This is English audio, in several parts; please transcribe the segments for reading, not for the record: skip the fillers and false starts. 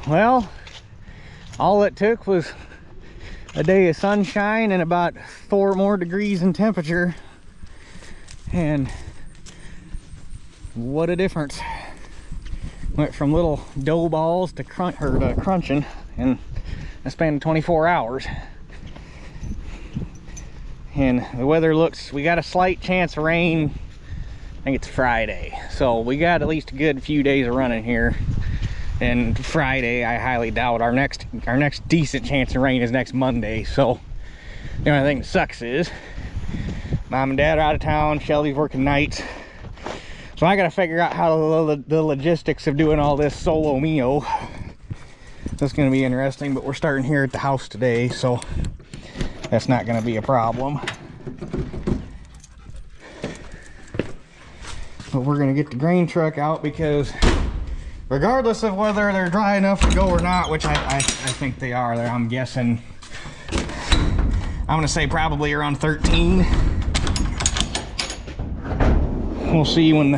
Well, all it took was a day of sunshine and about 4 more degrees in temperature, and what a difference. Went from little dough balls to crunching in a span of 24 hours. And the weather looks, we got a slight chance of rain. I think it's Friday, so we got at least a good few days of running here. And Friday, I highly doubt our next decent chance of rain is next Monday. So the only thing that sucks is Mom and Dad are out of town. Shelly's working nights, so I gotta figure out how the logistics of doing all this solo mio. That's gonna be interesting, but we're starting here at the house today, so that's not gonna be a problem. But we're gonna get the grain truck out, because regardless of whether they're dry enough to go or not, which I think they are, I'm guessing, I'm gonna say probably around 13. We'll see when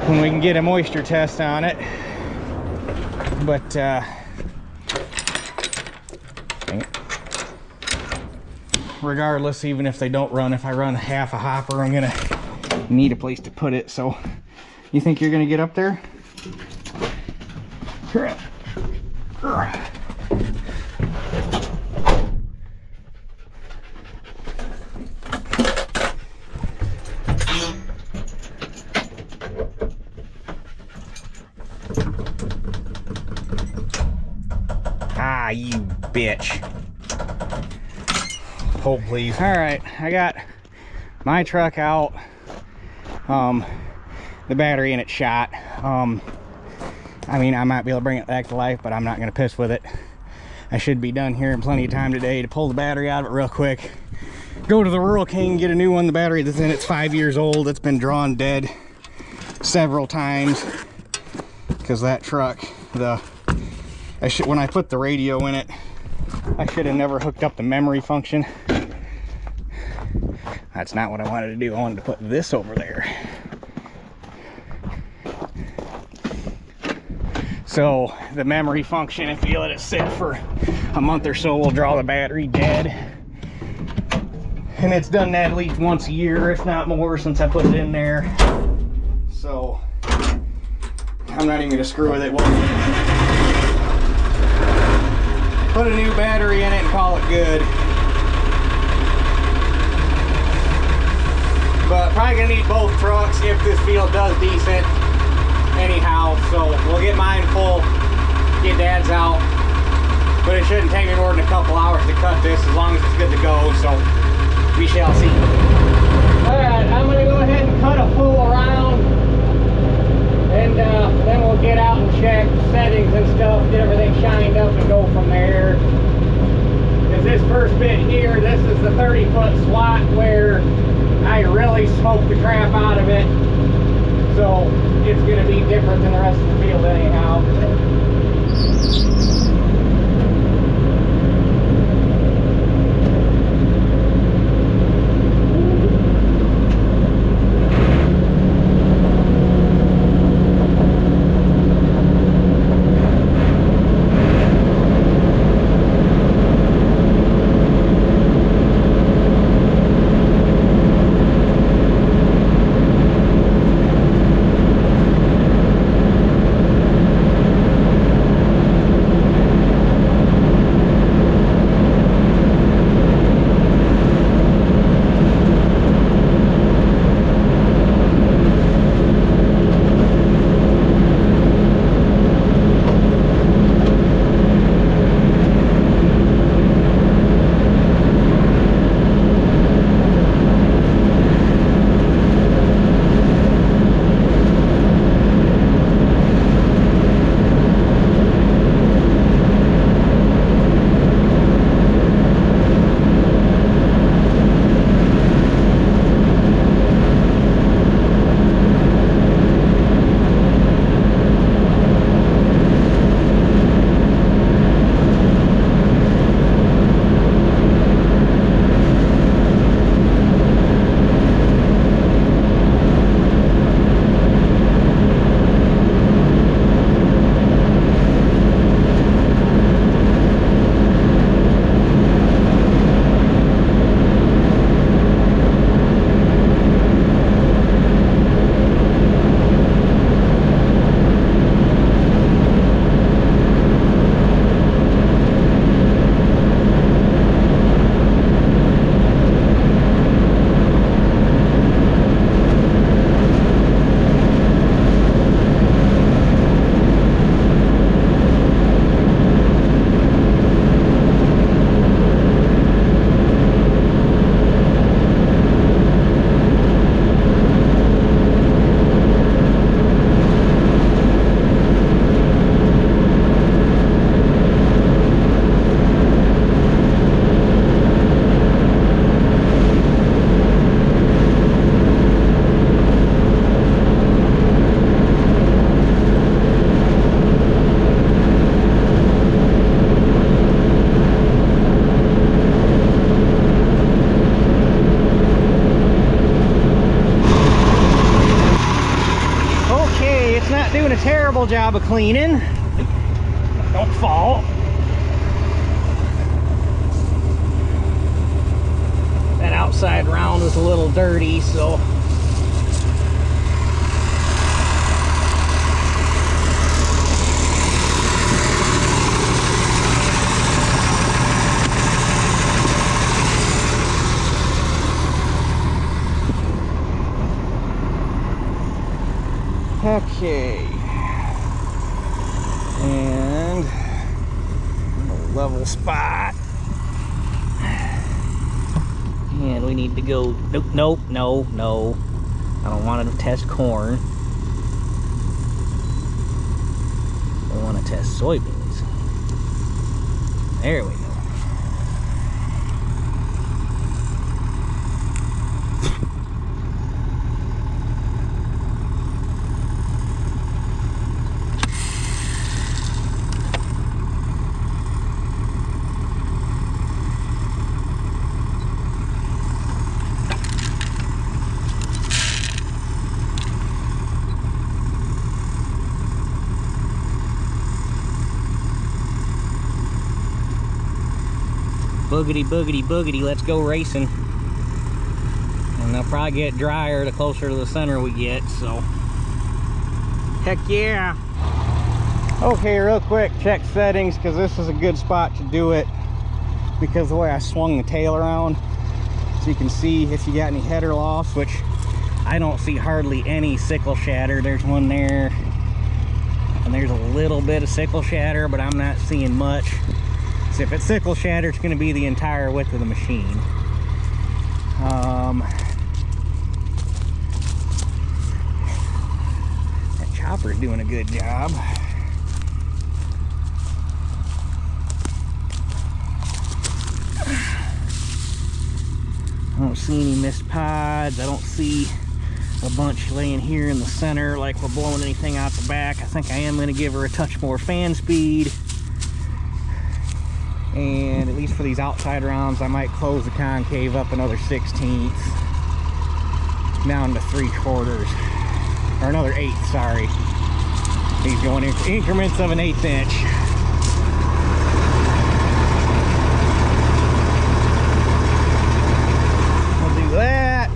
we can get a moisture test on it. But regardless, even if they don't run, if I run half a hopper, I'm gonna need a place to put it. So you think you're gonna get up there? Ah, you bitch. Hold please. All right, I got my truck out. The battery in it shot. I mean, I might be able to bring it back to life, but I'm not gonna piss with it. I should be done here in plenty of time today to pull the battery out of it real quick, go to the Rural King, get a new one. The battery that's in it's 5 years old. It's been drawn dead several times because that truck, when I put the radio in it, I should have never hooked up the memory function. That's not what I wanted to do. I wanted to put this over there. So the memory function, if you let it sit for a month or so, will draw the battery dead. And it's done that at least once a year, if not more, since I put it in there. So I'm not even gonna screw with it. We'll put a new battery in it and call it good. But probably gonna need both trucks if this field does decent anyhow. So we'll get mine full, get Dad's out, but it shouldn't take me more than a couple hours to cut this, as long as it's good to go. So we shall see. All right, I'm gonna go ahead and cut a full around, and then we'll get out and check settings and stuff, get everything shined up, and go from there. Because this first bit here, this is the 30-foot slot where I really smoked the crap out of it. So it's going to be different than the rest of the field anyhow. a terrible job of cleaning. Don't fall. That outside round was a little dirty, so okay. And a level spot. And we need to go, nope, no. I don't want to test corn. I want to test soybeans. There we go. Boogity, boogity, boogity, let's go racing. And they'll probably get drier the closer to the center we get, so. Heck yeah. Okay, real quick, check settings, because this is a good spot to do it. Because of the way I swung the tail around. So you can see if you got any header loss, which I don't see hardly any sickle shatter. There's one there. And there's a little bit of sickle shatter, but I'm not seeing much. So if it's sickle shatter, it's going to be the entire width of the machine. That chopper's doing a good job. I don't see any missed pods. I don't see a bunch laying here in the center like we're blowing anything out the back. I think I am going to give her a touch more fan speed. And at least for these outside rounds, I might close the concave up another 1/16 down to 3/4, or another 1/8, sorry. He's going in increments of an 1/8 inch. We'll do that.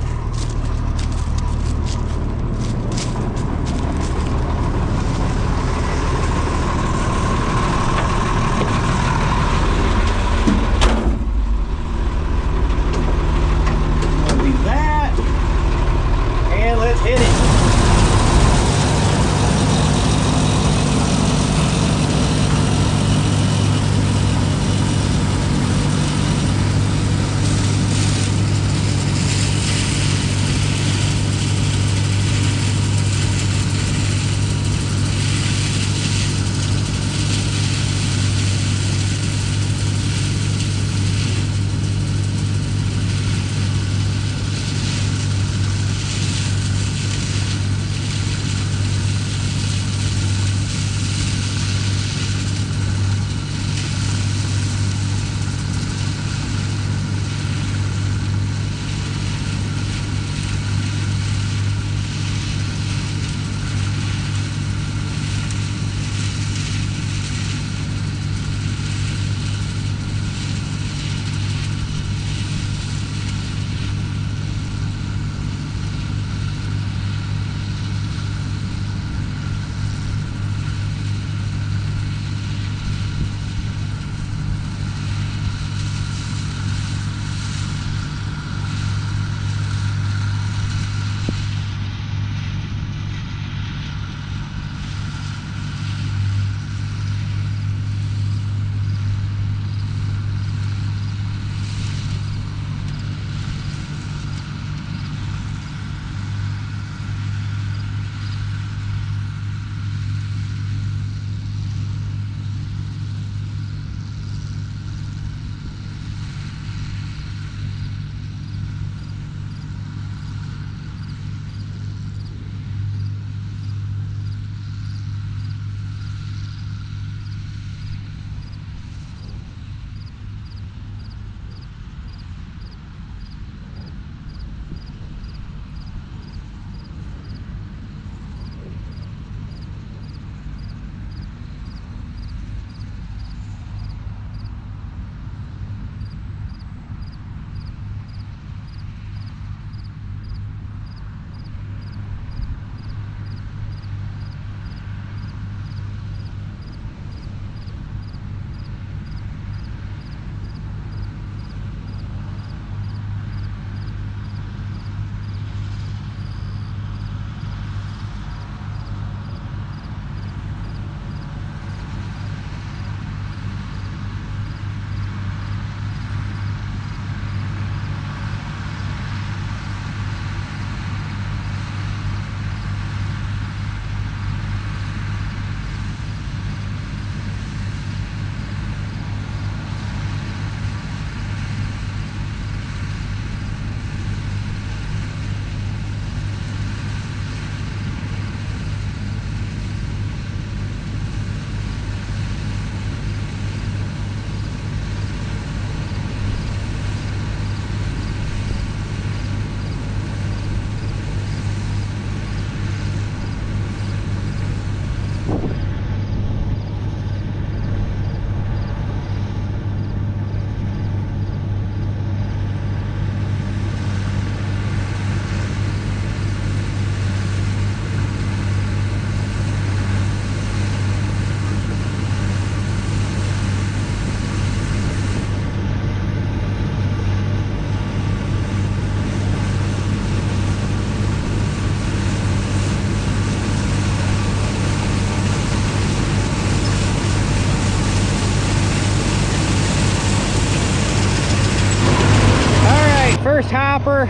upper.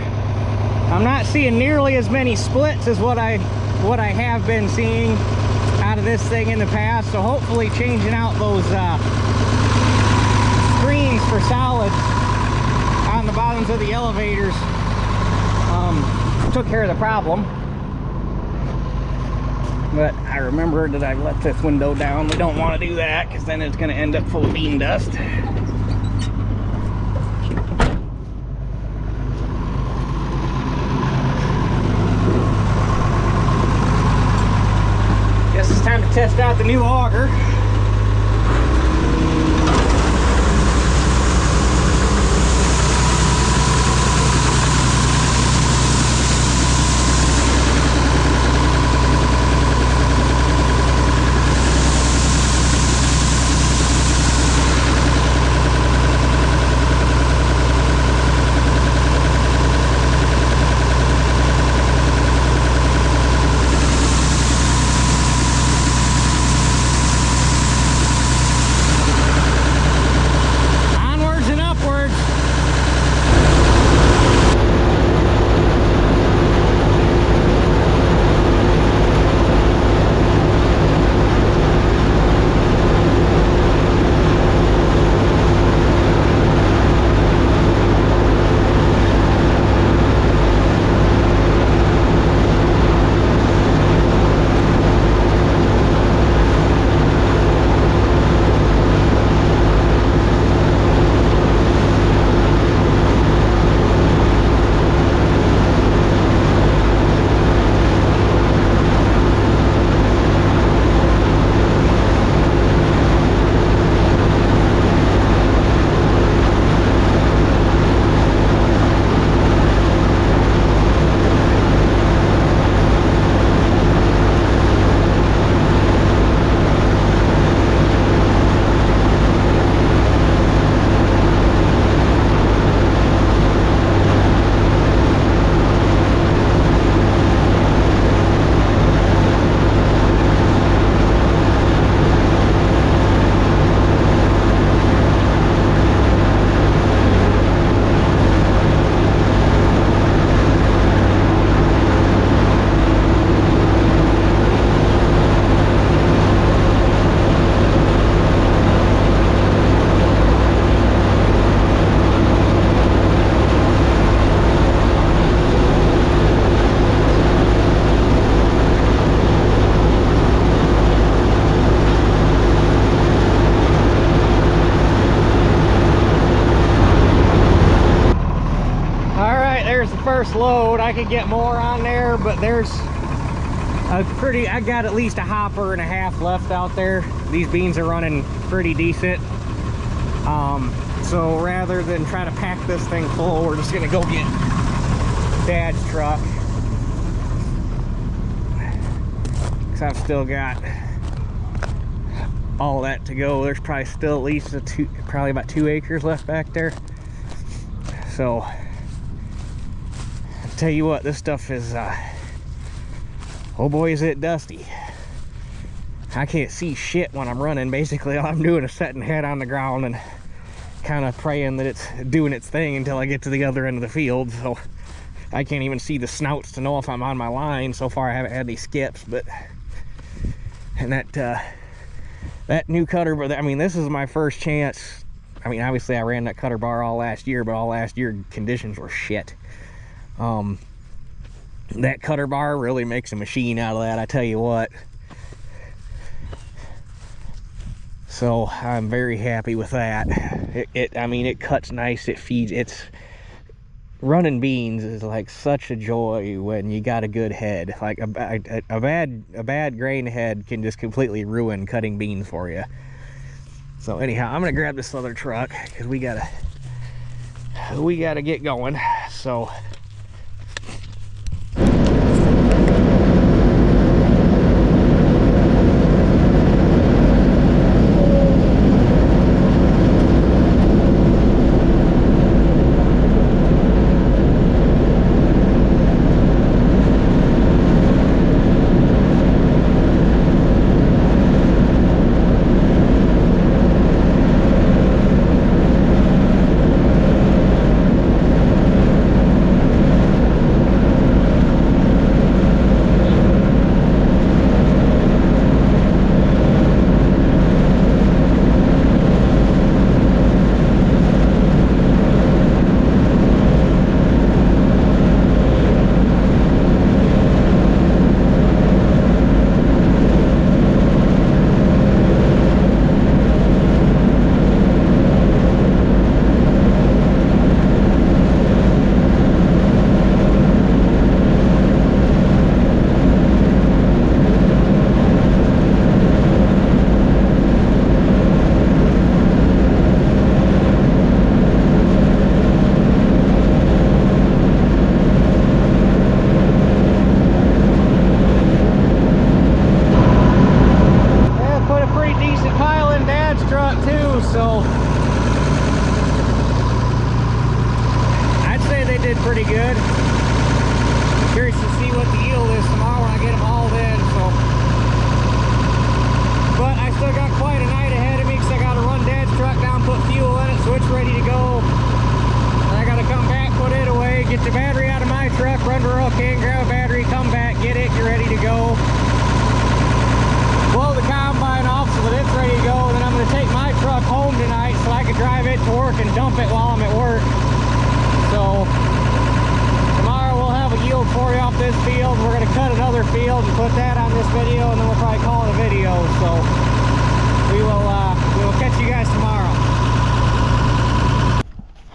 I'm not seeing nearly as many splits as what I have been seeing out of this thing in the past. So hopefully changing out those screens for solids on the bottoms of the elevators took care of the problem. But I remembered that I let this window down. We don't want to do that because then it's going to end up full of bean dust. Guess it's time to test out the new auger. First load. I could get more on there, but there's I got at least a hopper and a half left out there. These beans are running pretty decent. So rather than try to pack this thing full, we're just gonna go get Dad's truck, because I've still got all that to go. There's probably still at least probably about 2 acres left back there. So tell you what, this stuff is oh boy is it dusty. I can't see shit when I'm running. Basically all I'm doing is setting head on the ground and kind of praying that it's doing its thing until I get to the other end of the field. So I can't even see the snouts to know if I'm on my line. So far I haven't had any skips, but and that new cutter, but I mean, this is my first chance. I mean, obviously I ran that cutter bar all last year, but all last year conditions were shit. That cutter bar really makes a machine out of that, I tell you what. So I'm very happy with that. I mean, it cuts nice, it feeds. It's running beans is like such a joy when you got a good head. Like a bad grain head can just completely ruin cutting beans for you. So anyhow, I'm gonna grab this other truck because we gotta get going. So Curious to see what the yield is tomorrow when I get them hauled in. So, but I still got quite a night ahead of me because I got to run Dad's truck down, put fuel in it, so it's ready to go. And I got to come back, put it away, get the battery out of my truck, run to Rural Can, grab a battery, come back, get it, you're ready to go. Blow the combine off so that it's ready to go. And then I'm going to take my truck home tonight so I can drive it to work and dump it while I'm at work. So tomorrow we'll have a yield for you off this field. We're going to cut another field and put that on this video, and then we'll probably call it a video. So we will catch you guys tomorrow.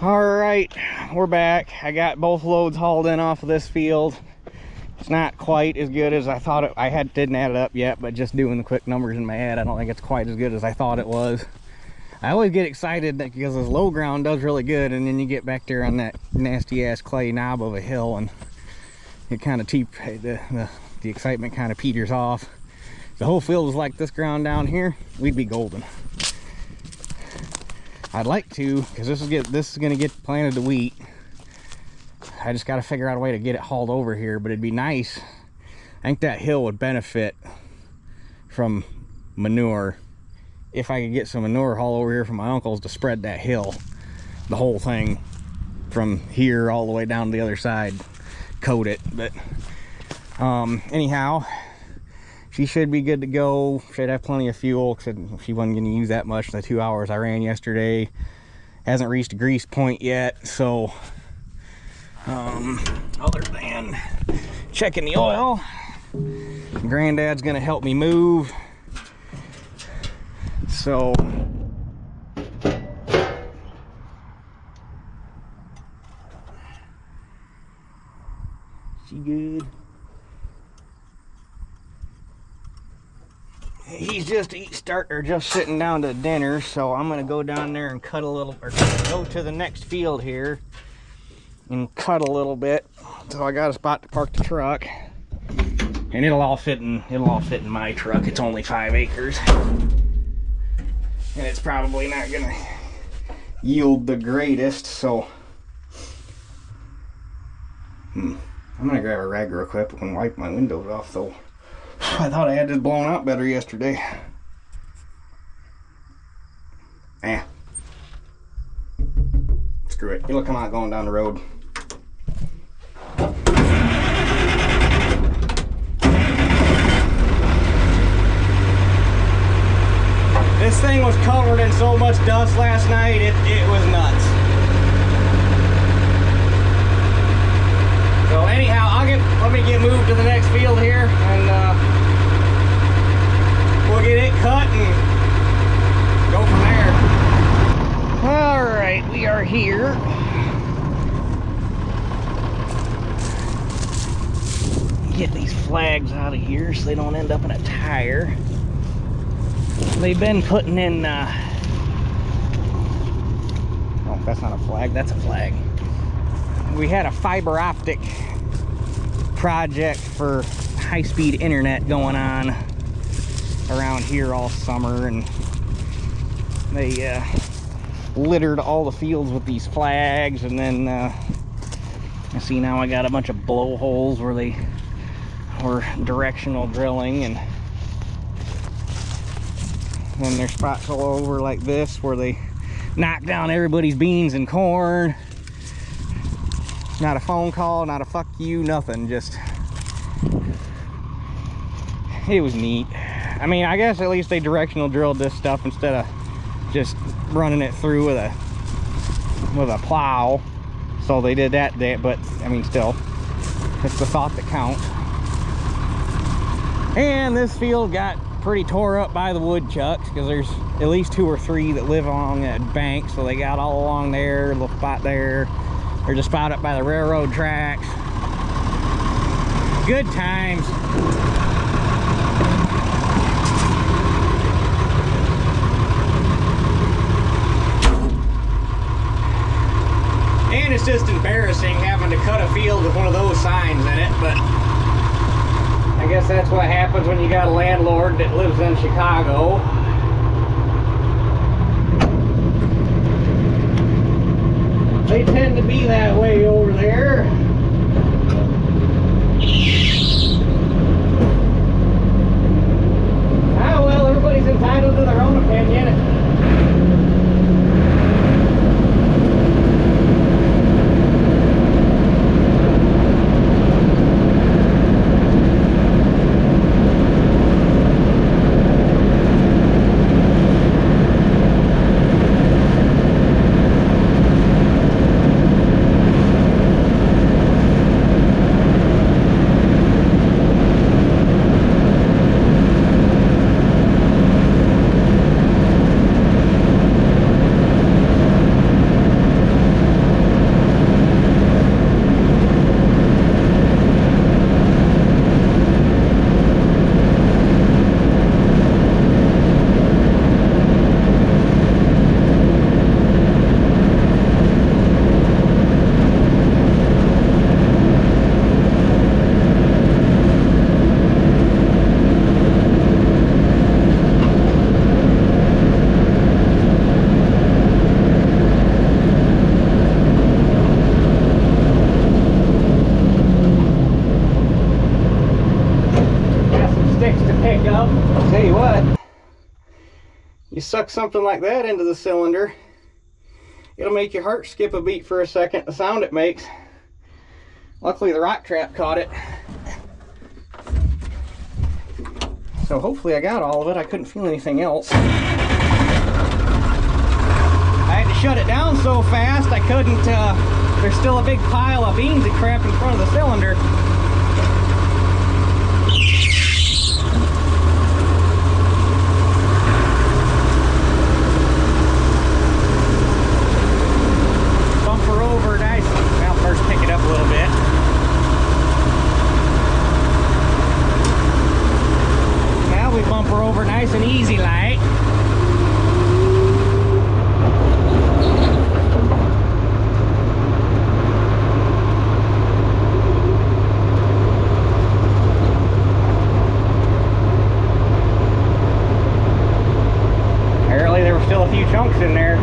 All right, we're back. I got both loads hauled in off of this field. It's not quite as good as I thought it. Didn't add it up yet, but just doing the quick numbers in my head, I don't think it's quite as good as I thought it was. I always get excited because this low ground does really good, and then you get back there on that nasty ass clay knob of a hill, and it kind of the excitement kind of peters off. If the whole field was like this ground down here, we'd be golden. I'd like to, because this is gonna get planted to wheat. I just got to figure out a way to get it hauled over here, but it'd be nice. I think that hill would benefit from manure if I could get some manure hauled over here from my uncle's to spread that hill, the whole thing from here all the way down to the other side, coat it. But anyhow, she should be good to go. Should have plenty of fuel because she wasn't going to use that much in the 2 hours I ran yesterday. Hasn't reached a grease point yet, so other than checking the oil, Granddad's gonna help me move. So she good. He's just just sitting down to dinner, so I'm gonna go down there and cut a little, or go to the next field here and cut a little bit. So I got a spot to park the truck, and it'll all fit in my truck. It's only 5 acres, and it's probably not gonna yield the greatest. So I'm gonna grab a rag real quick and wipe my windows off though. I thought I had this blown out better yesterday. Screw it, it'll come out going down the road. This thing was covered in so much dust last night, it was nuts. So anyhow, let me get moved to the next field here, and we'll get it cut and go from there. All right, we are here. Get these flags out of here so they don't end up in a tire. They've been putting in, oh, that's not a flag, that's a flag. We had a fiber optic project for high-speed internet going on around here all summer, and they littered all the fields with these flags, and then I see now I got a bunch of blowholes where they were directional drilling, and then there's spots all over like this where they knock down everybody's beans and corn. Not a phone call, not a fuck you, nothing. Just, it was neat. I mean, I guess at least they directional drilled this stuff instead of just running it through with a plow. So they did that day, but I mean, still, it's the thought that counts. And this field got pretty tore up by the woodchucks because there's at least 2 or 3 that live along that bank, so they got all along there, a little spot there. There's a spot up by the railroad tracks. Good times. And it's just embarrassing having to cut a field with one of those signs in it, but I guess that's what happens when you got a landlord that lives in Chicago. They tend to be that way over there. go. I'll tell you what, you suck something like that into the cylinder, it'll make your heart skip a beat for a second, the sound it makes. Luckily the rock trap caught it. So hopefully I got all of it. I couldn't feel anything else. I had to shut it down so fast I couldn't, there's still a big pile of beans and crap in front of the cylinder. Bumper over nice. Well, first pick it up a little bit. Now we bumper over nice and easy like. Apparently there were still a few chunks in there.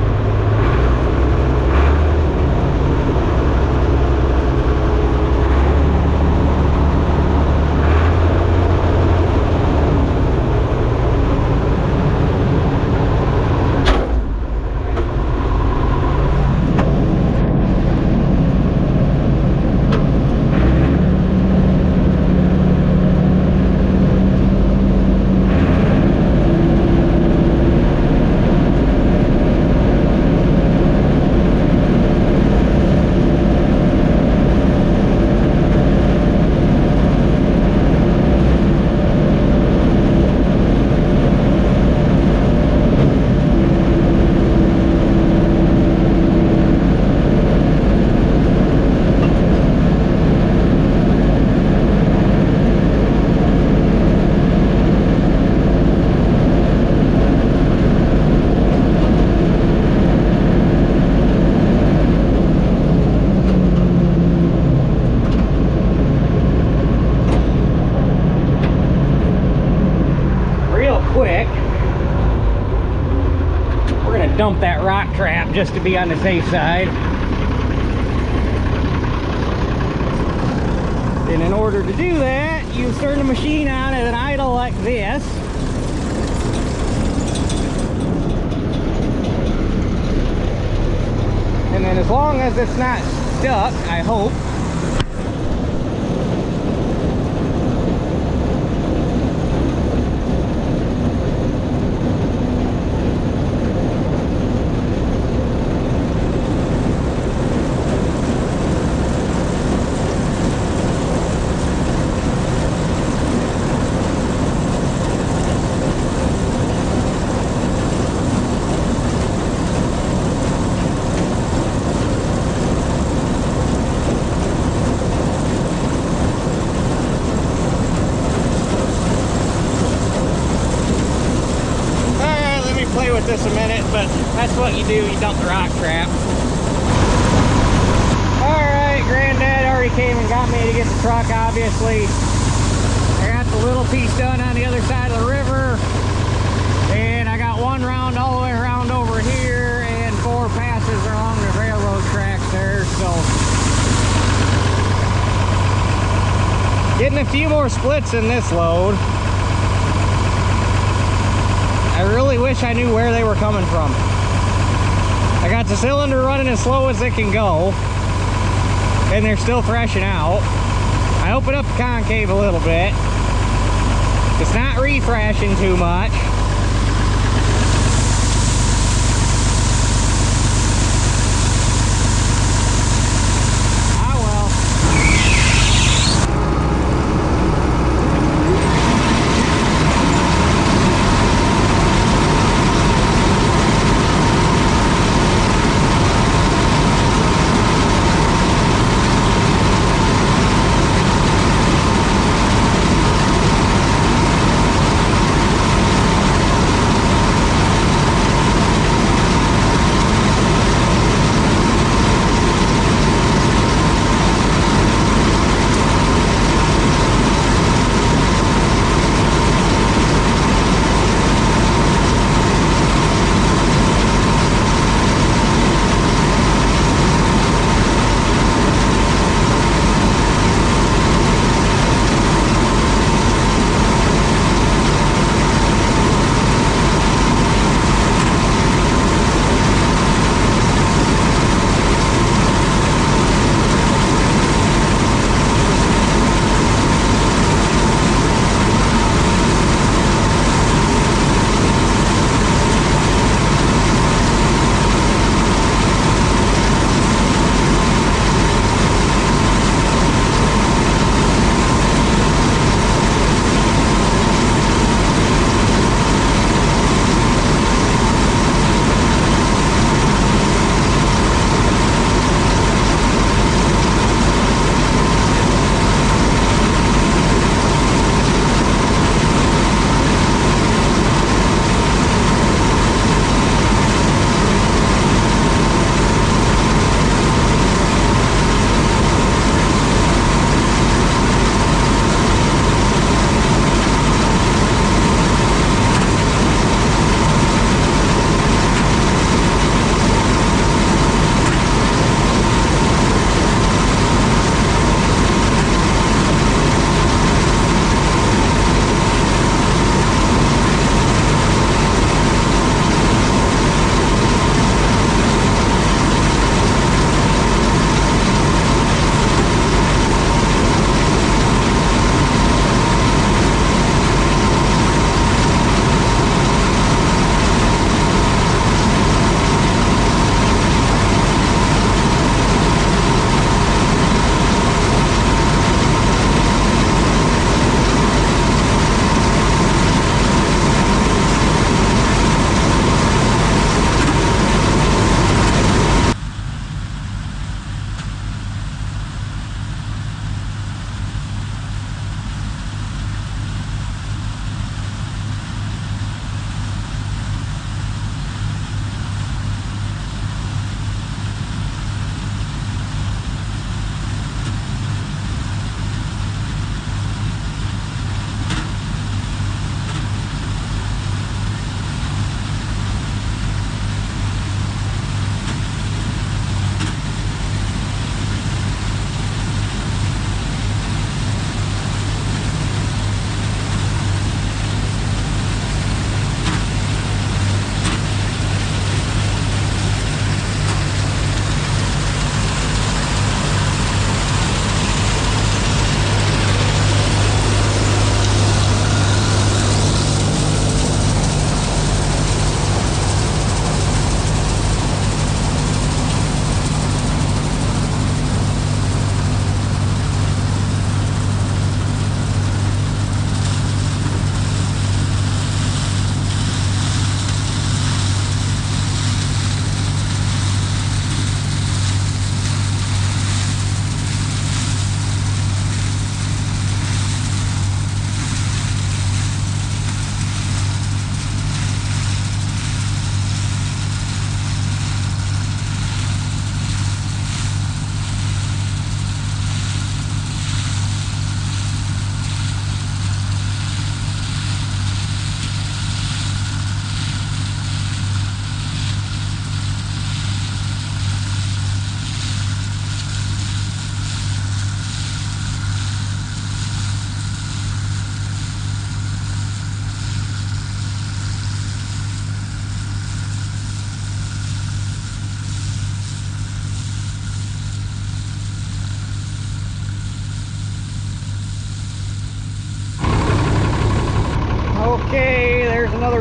Dump that rock trap just to be on the safe side. And in order to do that, you turn the machine on at an idle like this. And then as long as it's not stuck, I hope, this a minute, but that's what you do, you dump the rock trap. Alright, Granddad already came and got me to get the truck, obviously. I got the little piece done on the other side of the river, and I got one round all the way around over here, and 4 passes along the railroad tracks there, so. Getting a few more splits in this load. I really wish I knew where they were coming from. I got the cylinder running as slow as it can go, and they're still threshing out. I open up the concave a little bit. It's not re-thrashing too much.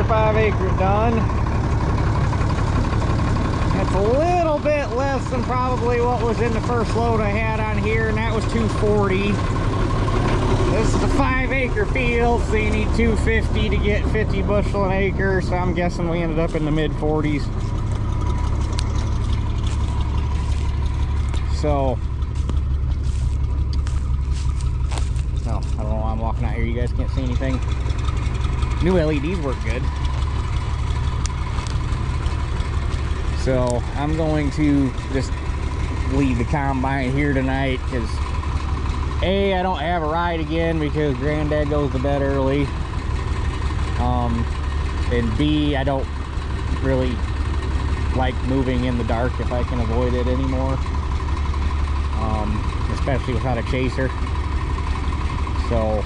another 5 acres done. That's a little bit less than probably what was in the first load I had on here, and that was 240. This is a 5 acre field, so you need 250 to get 50 bushel an acre, so I'm guessing we ended up in the mid 40s. So, no, I don't know why I'm walking out here. You guys can't see anything. New LEDs work good. So I'm going to just leave the combine here tonight because A, I don't have a ride again because Granddad goes to bed early. And B, I don't really like moving in the dark if I can avoid it anymore. Especially without a chaser. So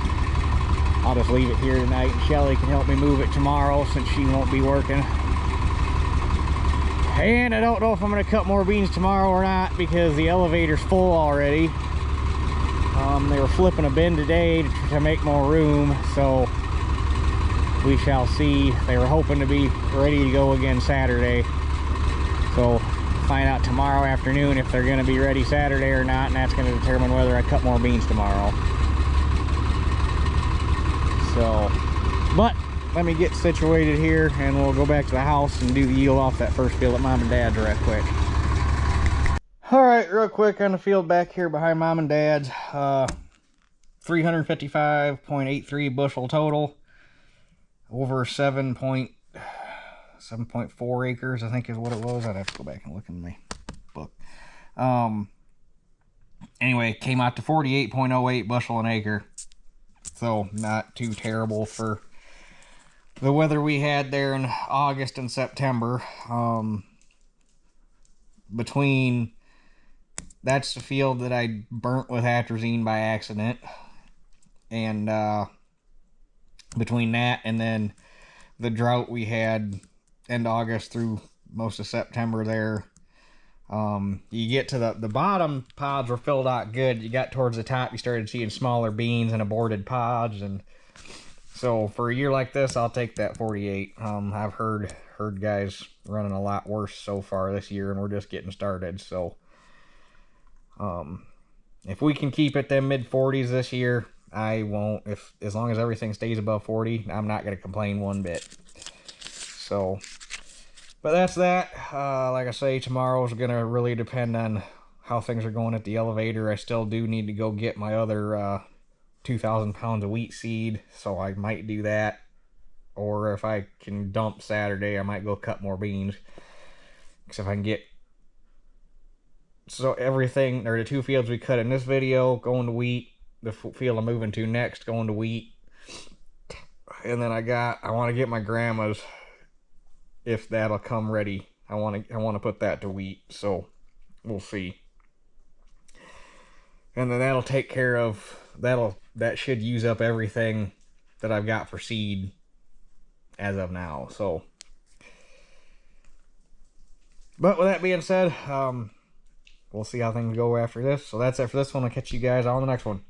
I'll just leave it here tonight. Shelly can help me move it tomorrow since she won't be working. And I don't know if I'm going to cut more beans tomorrow or not because the elevator's full already. They were flipping a bin today to make more room, so we shall see. They were hoping to be ready to go again Saturday. So find out tomorrow afternoon if they're going to be ready Saturday or not, and that's going to determine whether I cut more beans tomorrow. So, but let me get situated here and we'll go back to the house and do the yield off that first field at Mom and Dad's real quick. Alright, real quick on the field back here behind Mom and Dad's. 355.83 bushel total. Over 7.4 acres, I think is what it was. I'd have to go back and look in my book. Anyway, came out to 48.08 bushel an acre. So not too terrible for the weather we had there in August and September. That's the field that I burnt with atrazine by accident. And between that and then the drought we had end August through most of September there, you get to the bottom pods were filled out good. You got towards the top, you started seeing smaller beans and aborted pods, and so for a year like this, I'll take that 48. I've heard guys running a lot worse so far this year, and we're just getting started. So if we can keep it them mid 40s this year, I won't. As long as everything stays above 40, I'm not going to complain one bit. So, but that's that. Like I say, tomorrow's going to really depend on how things are going at the elevator. I still do need to go get my other 2,000 pounds of wheat seed, so I might do that. Or if I can dump Saturday, I might go cut more beans. Because if I can get everything, or the 2 fields we cut in this video, going to wheat. The field I'm moving to next, going to wheat. And then I want to get my grandma's, if that'll come ready. I want to put that to wheat, so we'll see. And then that'll take care of, that should use up everything that I've got for seed as of now. So, but with that being said, we'll see how things go after this. So that's it for this one. I'll catch you guys on the next one.